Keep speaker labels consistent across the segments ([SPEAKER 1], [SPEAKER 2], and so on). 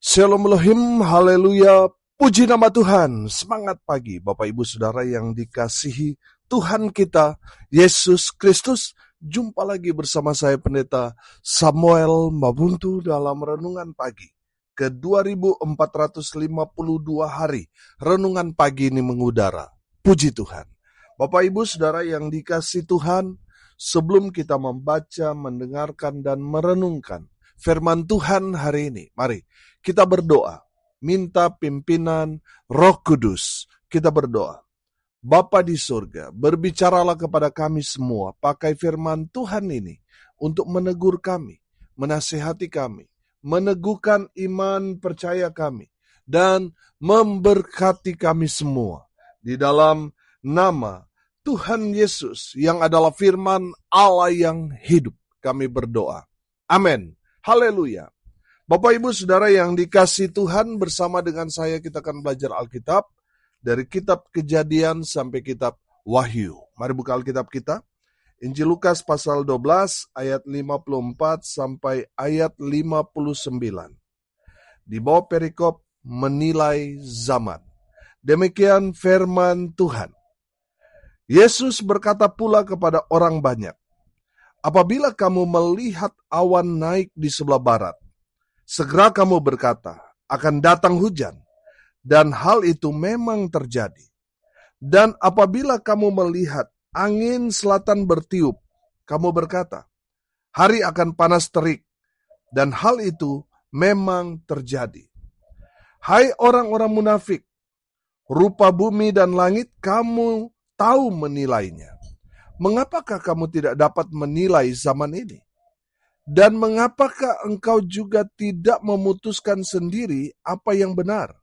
[SPEAKER 1] Shalom Elohim, haleluya, puji nama Tuhan, semangat pagi Bapak Ibu Saudara yang dikasihi Tuhan kita, Yesus Kristus. Jumpa lagi bersama saya Pendeta Samuel Mabuntu dalam Renungan Pagi ke 2452 hari. Renungan pagi ini mengudara, puji Tuhan. Bapak Ibu Saudara yang dikasihi Tuhan, sebelum kita membaca, mendengarkan dan merenungkan firman Tuhan hari ini, mari kita berdoa, minta pimpinan Roh Kudus. Kita berdoa. Bapa di surga, berbicaralah kepada kami semua, pakai firman Tuhan ini untuk menegur kami, menasihati kami, meneguhkan iman percaya kami, dan memberkati kami semua. Di dalam nama Tuhan Yesus yang adalah firman Allah yang hidup, kami berdoa. Amin. Haleluya. Bapak Ibu Saudara yang dikasihi Tuhan, bersama dengan saya kita akan belajar Alkitab dari kitab Kejadian sampai kitab Wahyu. Mari buka Alkitab kita. Injil Lukas pasal 12 ayat 54 sampai ayat 59. Di bawah perikop menilai zaman. Demikian firman Tuhan. Yesus berkata pula kepada orang banyak, apabila kamu melihat awan naik di sebelah barat, segera kamu berkata, akan datang hujan. Dan hal itu memang terjadi. Dan apabila kamu melihat angin selatan bertiup, kamu berkata, hari akan panas terik. Dan hal itu memang terjadi. Hai orang-orang munafik, rupa bumi dan langit kamu tahu menilainya. Mengapakah kamu tidak dapat menilai zaman ini? Dan mengapakah engkau juga tidak memutuskan sendiri apa yang benar?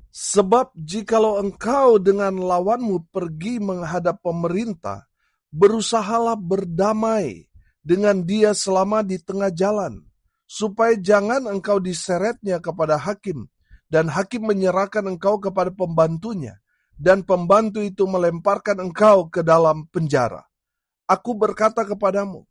[SPEAKER 1] Sebab jikalau engkau dengan lawanmu pergi menghadap pemerintah, berusahalah berdamai dengan dia selama di tengah jalan, supaya jangan engkau diseretnya kepada hakim, dan hakim menyerahkan engkau kepada pembantunya, dan pembantu itu melemparkan engkau ke dalam penjara. Aku berkata kepadamu,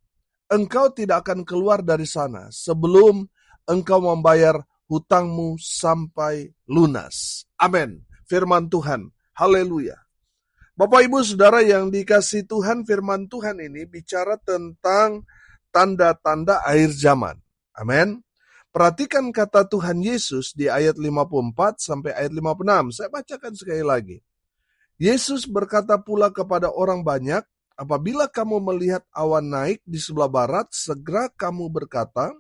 [SPEAKER 1] engkau tidak akan keluar dari sana sebelum engkau membayar hutangmu sampai lunas. Amin. Firman Tuhan. Haleluya. Bapak Ibu Saudara yang dikasihi Tuhan, firman Tuhan ini bicara tentang tanda-tanda akhir zaman. Amin. Perhatikan kata Tuhan Yesus di ayat 54 sampai ayat 56. Saya bacakan sekali lagi. Yesus berkata pula kepada orang banyak, apabila kamu melihat awan naik di sebelah barat, segera kamu berkata,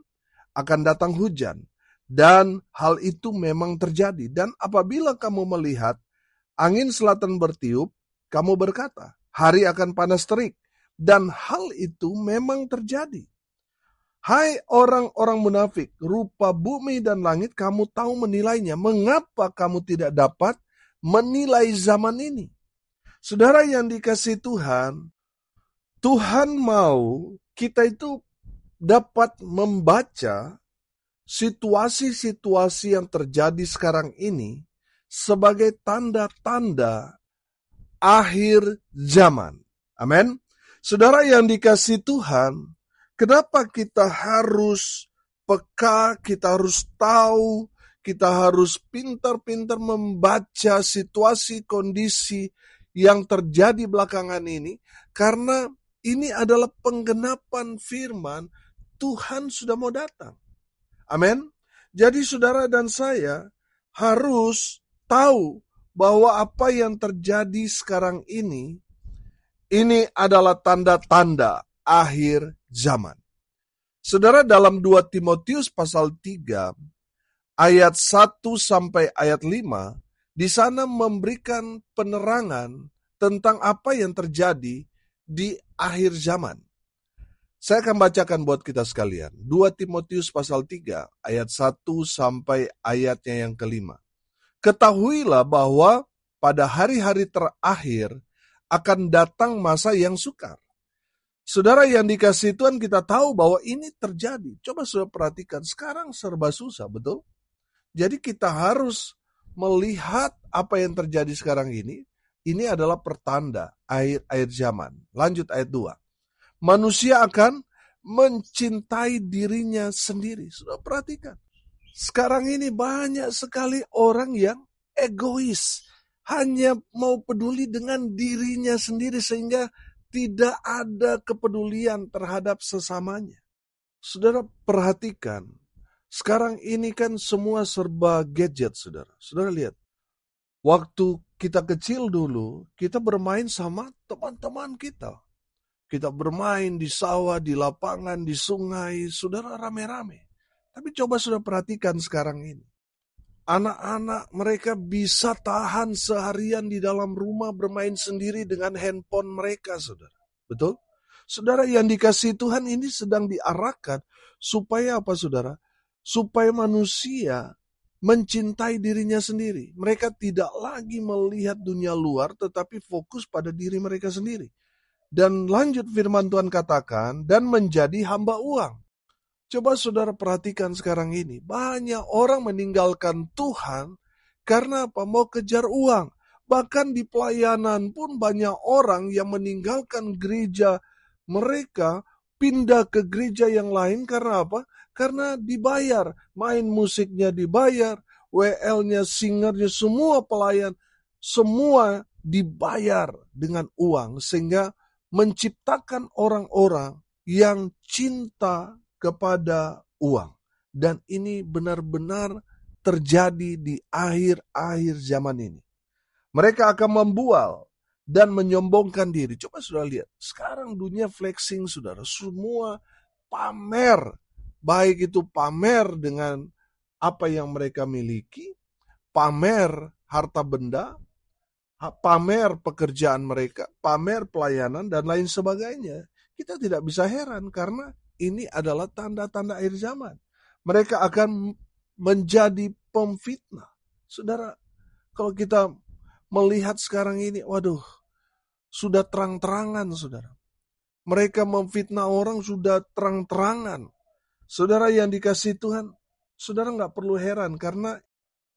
[SPEAKER 1] akan datang hujan. Dan hal itu memang terjadi. Dan apabila kamu melihat angin selatan bertiup, kamu berkata, hari akan panas terik. Dan hal itu memang terjadi. Hai orang-orang munafik, rupa bumi dan langit kamu tahu menilainya. Mengapa kamu tidak dapat menilai zaman ini? Saudara yang dikasihi Tuhan, Tuhan mau kita itu dapat membaca situasi-situasi yang terjadi sekarang ini sebagai tanda-tanda akhir zaman. Amin. Saudara yang dikasihi Tuhan, kenapa kita harus peka, kita harus tahu, kita harus pintar-pintar membaca situasi kondisi yang terjadi belakangan ini? Karena ini adalah penggenapan firman Tuhan sudah mau datang. Amin. Jadi saudara dan saya harus tahu bahwa apa yang terjadi sekarang ini adalah tanda-tanda akhir zaman. Saudara, dalam 2 Timotius pasal 3 ayat 1 sampai ayat 5, di sana memberikan penerangan tentang apa yang terjadi di akhir zaman. Saya akan bacakan buat kita sekalian. 2 Timotius pasal 3 ayat 1 sampai ayatnya yang kelima. Ketahuilah bahwa pada hari-hari terakhir akan datang masa yang sukar. Saudara yang dikasihi Tuhan, kita tahu bahwa ini terjadi. Coba saudara perhatikan, sekarang serba susah, betul? Jadi kita harus melihat apa yang terjadi sekarang ini. Ini adalah pertanda akhir zaman. Lanjut ayat 2. Manusia akan mencintai dirinya sendiri. Sudah perhatikan. Sekarang ini banyak sekali orang yang egois, hanya mau peduli dengan dirinya sendiri sehingga tidak ada kepedulian terhadap sesamanya. Saudara perhatikan, sekarang ini kan semua serba gadget, saudara. Saudara lihat, waktu kita kecil dulu, kita bermain sama teman-teman kita. Kita bermain di sawah, di lapangan, di sungai, saudara rame-rame. Tapi coba saudara perhatikan sekarang ini. Anak-anak mereka bisa tahan seharian di dalam rumah bermain sendiri dengan handphone mereka, saudara. Betul? Saudara yang dikasihi Tuhan ini sedang diarahkan supaya apa, saudara? Supaya manusia mencintai dirinya sendiri. Mereka tidak lagi melihat dunia luar, tetapi fokus pada diri mereka sendiri. Dan lanjut firman Tuhan katakan, dan menjadi hamba uang. Coba saudara perhatikan sekarang ini, banyak orang meninggalkan Tuhan karena apa? Mau kejar uang. Bahkan di pelayanan pun banyak orang yang meninggalkan gereja mereka, pindah ke gereja yang lain karena apa? Karena dibayar, main musiknya dibayar, WL-nya, singernya, semua pelayan, semua dibayar dengan uang. Sehingga menciptakan orang-orang yang cinta kepada uang. Dan ini benar-benar terjadi di akhir-akhir zaman ini. Mereka akan membual dan menyombongkan diri. Coba saudara lihat, sekarang dunia flexing, saudara. Semua pamer. Baik itu pamer dengan apa yang mereka miliki, pamer harta benda, pamer pekerjaan mereka, pamer pelayanan, dan lain sebagainya. Kita tidak bisa heran karena ini adalah tanda-tanda akhir zaman. Mereka akan menjadi pemfitnah. Saudara, kalau kita melihat sekarang ini, waduh, sudah terang-terangan, saudara. Mereka memfitnah orang sudah terang-terangan. Saudara yang dikasihi Tuhan, saudara nggak perlu heran karena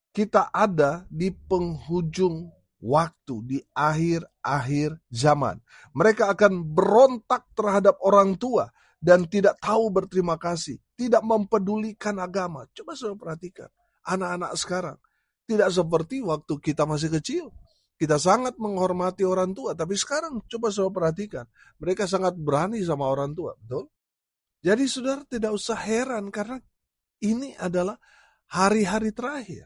[SPEAKER 1] kita ada di penghujung waktu, di akhir-akhir zaman. Mereka akan berontak terhadap orang tua dan tidak tahu berterima kasih, tidak mempedulikan agama. Coba saudara perhatikan, anak-anak sekarang tidak seperti waktu kita masih kecil. Kita sangat menghormati orang tua, tapi sekarang coba saudara perhatikan, mereka sangat berani sama orang tua, betul? Jadi saudara tidak usah heran karena ini adalah hari-hari terakhir.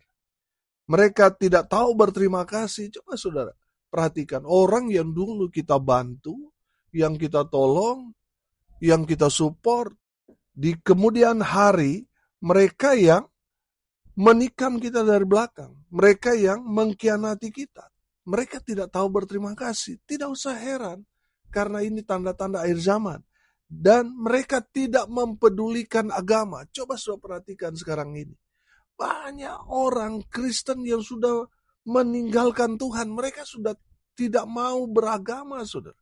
[SPEAKER 1] Mereka tidak tahu berterima kasih. Coba saudara perhatikan, orang yang dulu kita bantu, yang kita tolong, yang kita support, di kemudian hari mereka yang menikam kita dari belakang, mereka yang mengkhianati kita, mereka tidak tahu berterima kasih. Tidak usah heran karena ini tanda-tanda akhir zaman. Dan mereka tidak mempedulikan agama. Coba saudara perhatikan sekarang ini. Banyak orang Kristen yang sudah meninggalkan Tuhan. Mereka sudah tidak mau beragama, saudara.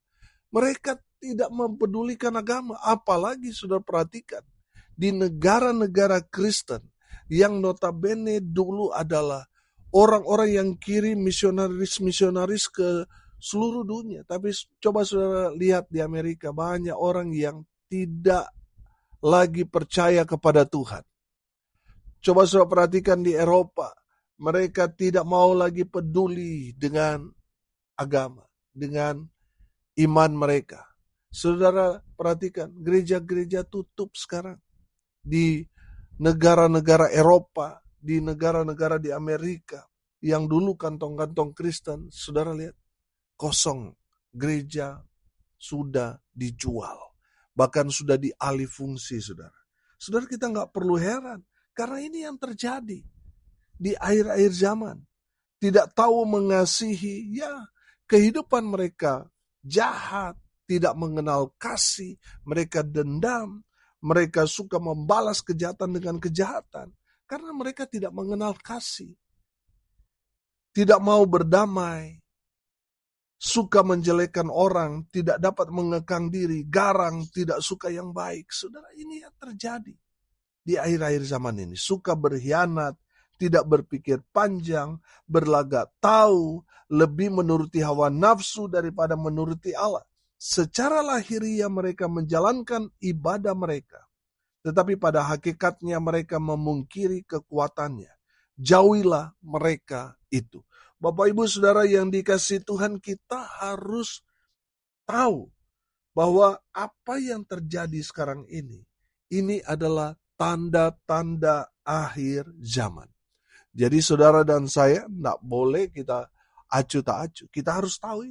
[SPEAKER 1] Mereka tidak mempedulikan agama. Apalagi saudara perhatikan. Di negara-negara Kristen yang notabene dulu adalah orang-orang yang kirim misionaris-misionaris ke seluruh dunia. Tapi coba saudara lihat di Amerika, banyak orang yang tidak lagi percaya kepada Tuhan. Coba saudara perhatikan di Eropa, mereka tidak mau lagi peduli dengan agama, dengan iman mereka. Saudara perhatikan, gereja-gereja tutup sekarang. Di negara-negara Eropa, di negara-negara di Amerika, yang dulu kantong-kantong Kristen, saudara lihat, kosong, gereja sudah dijual, bahkan sudah dialih fungsi, saudara. Saudara kita nggak perlu heran, karena ini yang terjadi di akhir-akhir zaman. Tidak tahu mengasihi, ya kehidupan mereka jahat, tidak mengenal kasih, mereka dendam, mereka suka membalas kejahatan dengan kejahatan, karena mereka tidak mengenal kasih, tidak mau berdamai, suka menjelekkan orang, tidak dapat mengekang diri, garang, tidak suka yang baik. Saudara, ini yang terjadi di akhir-akhir zaman ini. Suka berkhianat, tidak berpikir panjang, berlagak tahu, lebih menuruti hawa nafsu daripada menuruti Allah. Secara lahiriah mereka menjalankan ibadah mereka, tetapi pada hakikatnya mereka memungkiri kekuatannya. Jauhilah mereka itu. Bapak Ibu Saudara yang dikasihi Tuhan, kita harus tahu bahwa apa yang terjadi sekarang ini adalah tanda-tanda akhir zaman. Jadi saudara dan saya tidak boleh kita acuh tak acuh. Kita harus tahu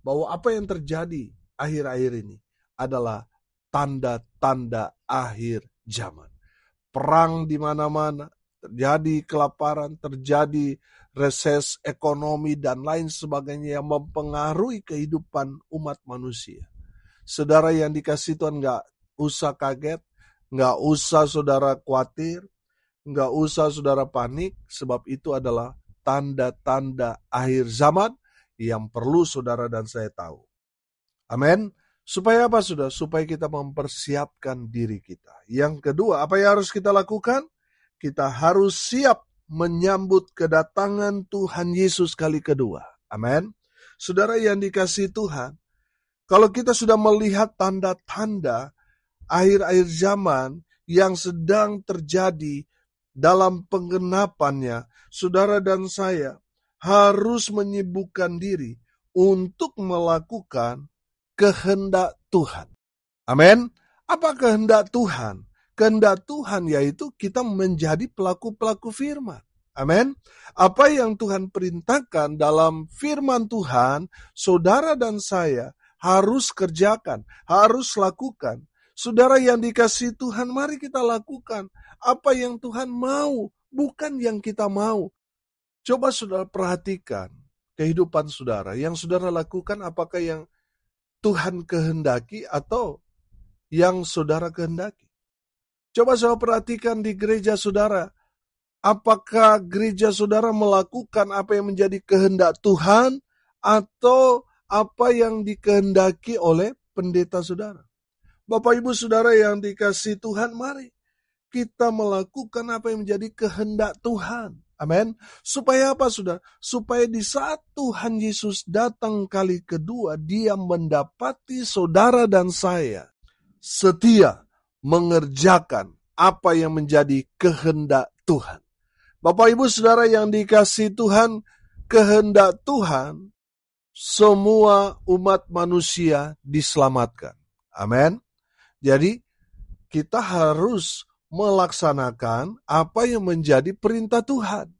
[SPEAKER 1] bahwa apa yang terjadi akhir-akhir ini adalah tanda-tanda akhir zaman. Perang di mana-mana, terjadi kelaparan, terjadi reses ekonomi dan lain sebagainya yang mempengaruhi kehidupan umat manusia. Saudara yang dikasihi Tuhan, gak usah kaget, gak usah saudara khawatir, gak usah saudara panik, sebab itu adalah tanda-tanda akhir zaman yang perlu saudara dan saya tahu. Amin. Supaya apa saudara? Supaya kita mempersiapkan diri kita. Yang kedua, apa yang harus kita lakukan? Kita harus siap menyambut kedatangan Tuhan Yesus kali kedua. Amin. Saudara yang dikasihi Tuhan, kalau kita sudah melihat tanda-tanda akhir-akhir zaman yang sedang terjadi dalam penggenapannya, saudara dan saya harus menyibukkan diri untuk melakukan kehendak Tuhan. Amin. Apa kehendak Tuhan? Kehendak Tuhan yaitu kita menjadi pelaku-pelaku firman. Amin. Apa yang Tuhan perintahkan dalam firman Tuhan, saudara dan saya harus kerjakan, harus lakukan. Saudara yang dikasihi Tuhan, mari kita lakukan apa yang Tuhan mau, bukan yang kita mau. Coba saudara perhatikan kehidupan saudara. Yang saudara lakukan apakah yang Tuhan kehendaki atau yang saudara kehendaki? Coba saudara perhatikan di gereja saudara. Apakah gereja saudara melakukan apa yang menjadi kehendak Tuhan atau apa yang dikehendaki oleh pendeta saudara? Bapak Ibu Saudara yang dikasihi Tuhan, mari kita melakukan apa yang menjadi kehendak Tuhan. Amin. Supaya apa saudara? Supaya di saat Tuhan Yesus datang kali kedua, Dia mendapati saudara dan saya setia mengerjakan apa yang menjadi kehendak Tuhan. Bapak Ibu Saudara yang dikasihi Tuhan, kehendak Tuhan semua umat manusia diselamatkan. Amin. Jadi kita harus melaksanakan apa yang menjadi perintah Tuhan,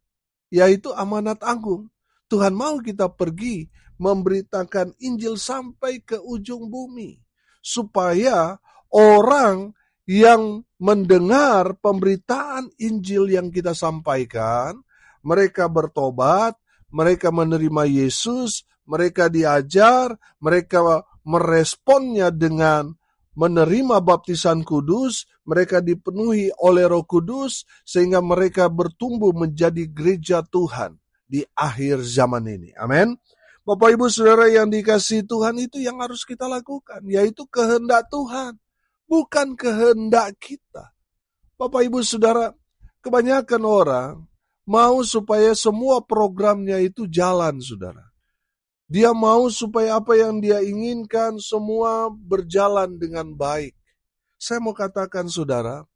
[SPEAKER 1] yaitu amanat agung. Tuhan mau kita pergi memberitakan Injil sampai ke ujung bumi, supaya orang yang mendengar pemberitaan Injil yang kita sampaikan, mereka bertobat, mereka menerima Yesus, mereka diajar, mereka meresponnya dengan menerima baptisan kudus, mereka dipenuhi oleh Roh Kudus, sehingga mereka bertumbuh menjadi gereja Tuhan di akhir zaman ini. Amin. Bapak Ibu Saudara yang dikasihi Tuhan, itu yang harus kita lakukan, yaitu kehendak Tuhan, bukan kehendak kita. Bapak Ibu Saudara, kebanyakan orang mau supaya semua programnya itu jalan, saudara. Dia mau supaya apa yang dia inginkan semua berjalan dengan baik. Saya mau katakan saudara,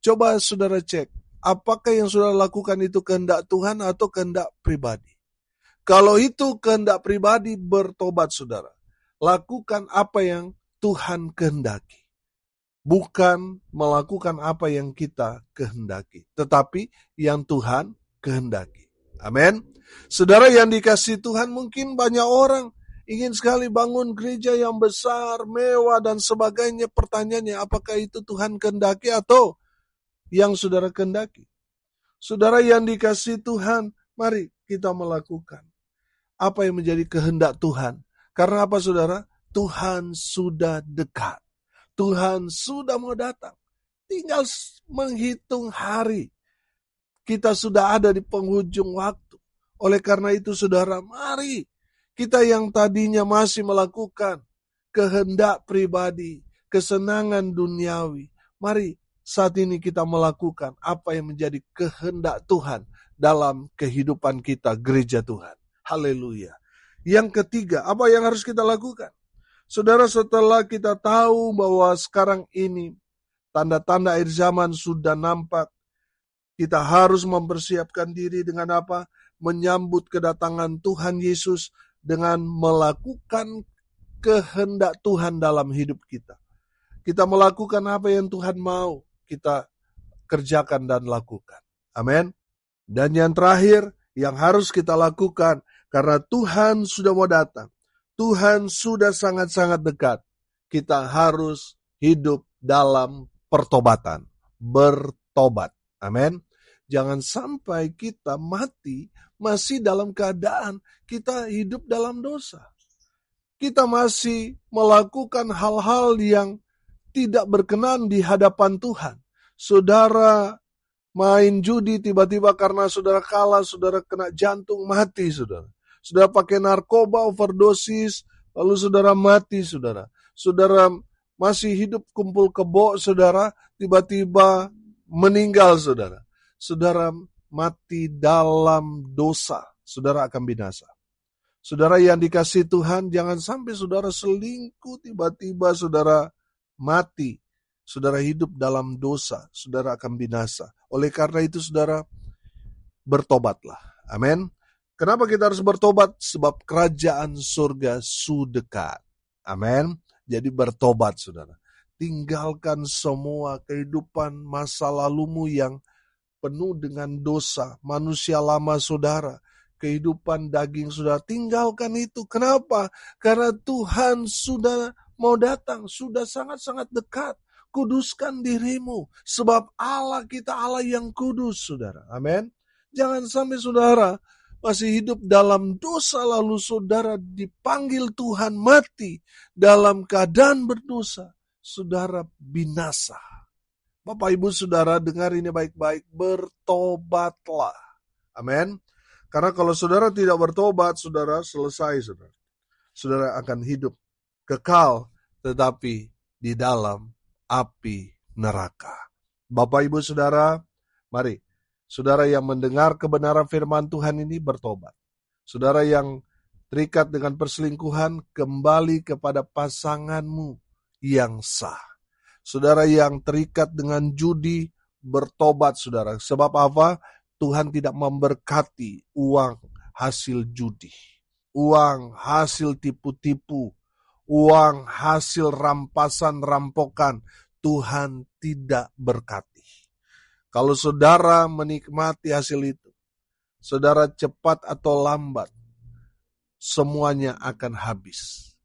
[SPEAKER 1] coba saudara cek, apakah yang saudara lakukan itu kehendak Tuhan atau kehendak pribadi? Kalau itu kehendak pribadi, bertobat saudara. Lakukan apa yang Tuhan kehendaki. Bukan melakukan apa yang kita kehendaki, tetapi yang Tuhan kehendaki. Amin. Saudara yang dikasihi Tuhan, mungkin banyak orang ingin sekali bangun gereja yang besar, mewah, dan sebagainya. Pertanyaannya, apakah itu Tuhan kehendaki atau yang saudara kehendaki? Saudara yang dikasihi Tuhan, mari kita melakukan apa yang menjadi kehendak Tuhan. Karena apa saudara? Tuhan sudah dekat. Tuhan sudah mau datang. Tinggal menghitung hari. Kita sudah ada di penghujung waktu. Oleh karena itu saudara, mari kita yang tadinya masih melakukan kehendak pribadi, kesenangan duniawi, mari saat ini kita melakukan apa yang menjadi kehendak Tuhan dalam kehidupan kita, gereja Tuhan. Haleluya. Yang ketiga, apa yang harus kita lakukan? Saudara, setelah kita tahu bahwa sekarang ini Tanda-tanda akhir zaman sudah nampak. Kita harus mempersiapkan diri dengan apa? Menyambut kedatangan Tuhan Yesus dengan melakukan kehendak Tuhan dalam hidup kita. Kita melakukan apa yang Tuhan mau, kita kerjakan dan lakukan. Amin. Dan yang terakhir, yang harus kita lakukan, karena Tuhan sudah mau datang, Tuhan sudah sangat-sangat dekat, kita harus hidup dalam pertobatan, bertobat. Amin. Jangan sampai kita mati masih dalam keadaan kita hidup dalam dosa. Kita masih melakukan hal-hal yang tidak berkenan di hadapan Tuhan. Saudara main judi, tiba-tiba karena saudara kalah, saudara kena jantung, mati saudara. Saudara pakai narkoba, overdosis, lalu saudara mati saudara. Saudara masih hidup kumpul kebo saudara, tiba-tiba meninggal saudara. Saudara mati dalam dosa, saudara akan binasa. Saudara yang dikasihi Tuhan, jangan sampai saudara selingkuh, tiba-tiba saudara mati. Saudara hidup dalam dosa, saudara akan binasa. Oleh karena itu saudara, bertobatlah. Amin. Kenapa kita harus bertobat? Sebab kerajaan surga sudah dekat. Amin. Jadi bertobat saudara. Tinggalkan semua kehidupan masa lalumu yang penuh dengan dosa. Manusia lama saudara. Kehidupan daging saudara. Tinggalkan itu. Kenapa? Karena Tuhan sudah mau datang. Sudah sangat-sangat dekat. Kuduskan dirimu. Sebab Allah kita Allah yang kudus saudara. Amin. Jangan sampai saudara masih hidup dalam dosa lalu saudara dipanggil Tuhan mati dalam keadaan berdosa. Saudara binasa. Bapak Ibu Saudara dengar ini baik-baik. Bertobatlah. Amin. Karena kalau saudara tidak bertobat, saudara selesai saudara. Saudara akan hidup kekal tetapi di dalam api neraka. Bapak Ibu Saudara, mari. Saudara yang mendengar kebenaran firman Tuhan ini bertobat. Saudara yang terikat dengan perselingkuhan, kembali kepada pasanganmu yang sah. Saudara yang terikat dengan judi, bertobat saudara. Sebab apa? Tuhan tidak memberkati uang hasil judi. Uang hasil tipu-tipu. Uang hasil rampasan, rampokan. Tuhan tidak berkati. Kalau saudara menikmati hasil itu, saudara cepat atau lambat, semuanya akan habis.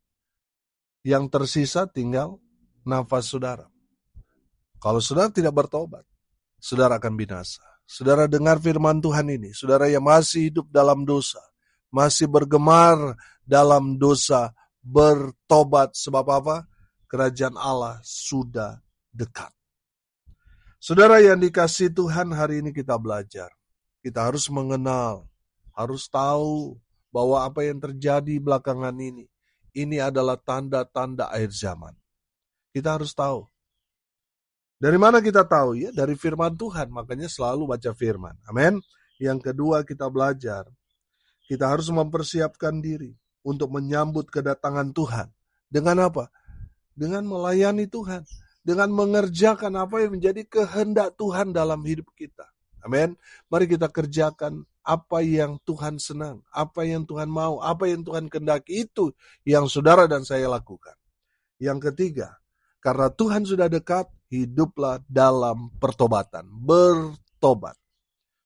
[SPEAKER 1] Yang tersisa tinggal nafas saudara. Kalau saudara tidak bertobat, saudara akan binasa. Saudara dengar firman Tuhan ini, saudara yang masih hidup dalam dosa, masih bergemar dalam dosa, bertobat. Sebab apa? Kerajaan Allah sudah dekat. Saudara yang dikasihi Tuhan, hari ini kita belajar. Kita harus mengenal, harus tahu bahwa apa yang terjadi belakangan ini adalah tanda-tanda akhir zaman. Kita harus tahu. Dari mana kita tahu? Ya, dari firman Tuhan. Makanya selalu baca firman. Amin. Yang kedua kita belajar. Kita harus mempersiapkan diri untuk menyambut kedatangan Tuhan. Dengan apa? Dengan melayani Tuhan. Dengan mengerjakan apa yang menjadi kehendak Tuhan dalam hidup kita. Amin. Mari kita kerjakan apa yang Tuhan senang. Apa yang Tuhan mau. Apa yang Tuhan kehendaki. Itu yang saudara dan saya lakukan. Yang ketiga. Karena Tuhan sudah dekat, hiduplah dalam pertobatan. Bertobat.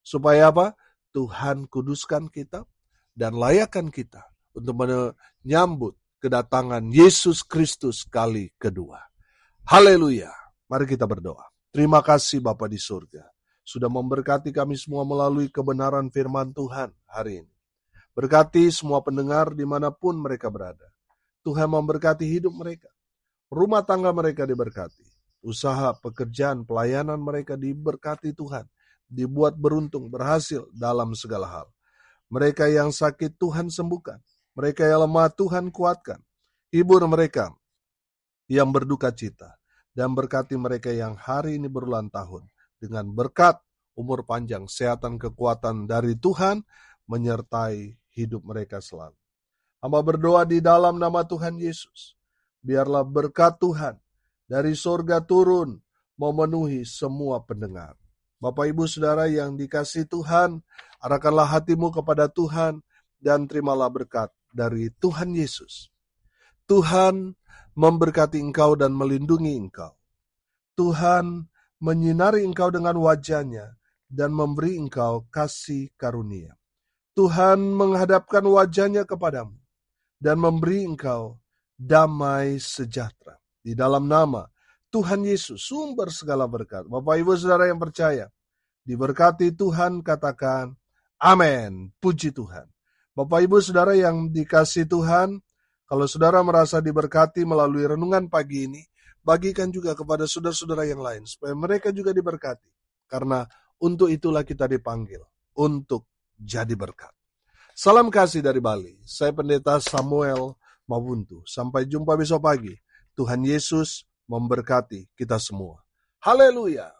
[SPEAKER 1] Supaya apa? Tuhan kuduskan kita dan layakkan kita untuk menyambut kedatangan Yesus Kristus kali kedua. Haleluya. Mari kita berdoa. Terima kasih Bapa di surga. Sudah memberkati kami semua melalui kebenaran firman Tuhan hari ini. Berkati semua pendengar dimanapun mereka berada. Tuhan memberkati hidup mereka. Rumah tangga mereka diberkati. Usaha, pekerjaan, pelayanan mereka diberkati Tuhan. Dibuat beruntung, berhasil dalam segala hal. Mereka yang sakit Tuhan sembuhkan. Mereka yang lemah Tuhan kuatkan. Hibur mereka yang berduka cita. Dan berkati mereka yang hari ini berulang tahun. Dengan berkat, umur panjang, kesehatan, kekuatan dari Tuhan menyertai hidup mereka selalu. Hamba berdoa di dalam nama Tuhan Yesus. Biarlah berkat Tuhan dari surga turun memenuhi semua pendengar. Bapak Ibu Saudara yang dikasihi Tuhan, arahkanlah hatimu kepada Tuhan dan terimalah berkat dari Tuhan Yesus. Tuhan memberkati engkau dan melindungi engkau. Tuhan menyinari engkau dengan wajah-Nya dan memberi engkau kasih karunia. Tuhan menghadapkan wajah-Nya kepadamu dan memberi engkau damai sejahtera. Di dalam nama Tuhan Yesus, sumber segala berkat. Bapak Ibu Saudara yang percaya, diberkati Tuhan, katakan amin. Puji Tuhan. Bapak Ibu Saudara yang dikasihi Tuhan, kalau saudara merasa diberkati melalui renungan pagi ini, bagikan juga kepada saudara-saudara yang lain, supaya mereka juga diberkati. Karena untuk itulah kita dipanggil, untuk jadi berkat. Salam kasih dari Bali. Saya Pendeta Samuel Mabuntu. Sampai jumpa besok pagi. Tuhan Yesus memberkati kita semua. Haleluya.